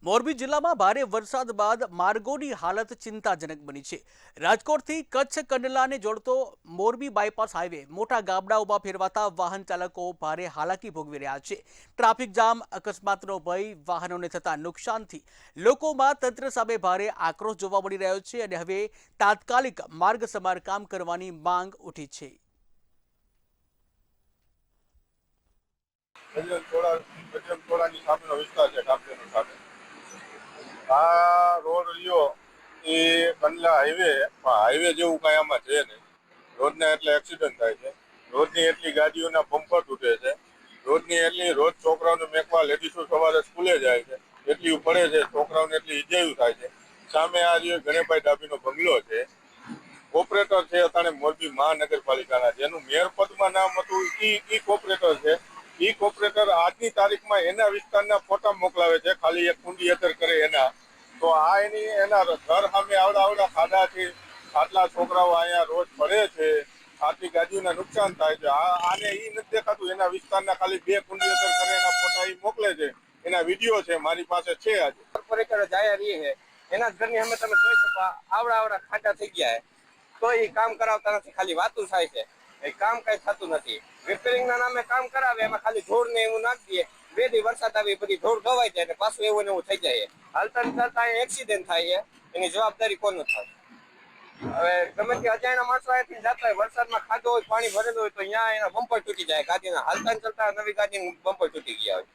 મોરબી જિલ્લામાં ભારે વરસાદ બાદ માર્ગોની હાલત ચિંતાજનક બની છે। રાજકોટથી કચ્છ કંડલાને જોડતો મોરબી બાયપાસ હાઈવે મોટા ગાબડાઓમાં ફેરવાતા વાહન ચાલકો ભારે હાલાકી ભોગવી રહ્યા છે। ટ્રાફિક જામ, અકસ્માતનો ભય, વાહનોને થતા નુકસાનથી લોકોમાં તંત્ર સામે ભારે આક્રોશ જોવા મળી રહ્યો છે અને હવે તાત્કાલિક માર્ગ સમારકામ કરવાની માંગ ઉઠી છે। આ રોડ રહ્યો એ કંડલા હાઈવે જેવું કઈ આમાં છે નહીં। રોજના એટલે એક્સિડન્ટ થાય છે, રોજની એટલી ગાડીઓના બમ્પર તૂટે છે, રોજ છોકરાઓને મેકવા લેડીઝો સવારે સ્કૂલે જાય છે, એટલી પડે છે, છોકરાઓને એટલી ઈજાયું થાય છે। સામે આ જે ગણેશભાઈ ડાભીનો બંગલો છે, કોર્પોરેટર છે અત્યારે મોરબી મહાનગરપાલિકાના, જેનું મેયર પદમાં નામ હતું ઈ કોર્પોરેટર છે। ઈ કોર્પોરેટર આજની તારીખમાં એના વિસ્તારના ફોટા મોકલાવે છે, ખાલી એક કુંડી અસર કરે એના। તો આ એના ઘર સામે આવડા ખાડાથી આટલા છોકરાઓ અહીંયા રોજ પડે છે, આટલી ગાડીઓના નુકસાન થાય છે। આને ઈ નથી દેખાતું એના વિસ્તારના ખાલી બે કુંડી અસર કરે એના ફોટા ઈ મોકલે છે, એના વિડીયો છે મારી પાસે છે। આજે કોર્પોરેટર જાહેર છે એના ઘરની અમે તમે જોઈ શકો આવડા ખાડા થઈ ગયા છે, તો એ કામ કરાવતા નથી, ખાલી વાતું થાય છે, એ કામ કઈ થતું નથી। રિપેરિંગ ના નામે કામ કરાવે, એમાં ખાલી ધૂળ ને એવું નાખી દે, બે દી વરસાદ આવી બધી ધૂળ ધોવાઈ જાય ને પાછું એવું ને એવું થઈ જાય। હાલતા ચાલતા એક્સિડન્ટ થાય છે, એની જવાબદારી કોનું થાય? હવે ગમે તે અજાણ્યા માણસો અહીંથી જતા હોય, વરસાદમાં ખાડો હોય, પાણી ભરેલું હોય, તો અહીંયા એના બમ્પર તૂટી જાય ગાડીના, હાલતા ચાલતા નવી ગાડી બમ્પર તૂટી ગયા હોય।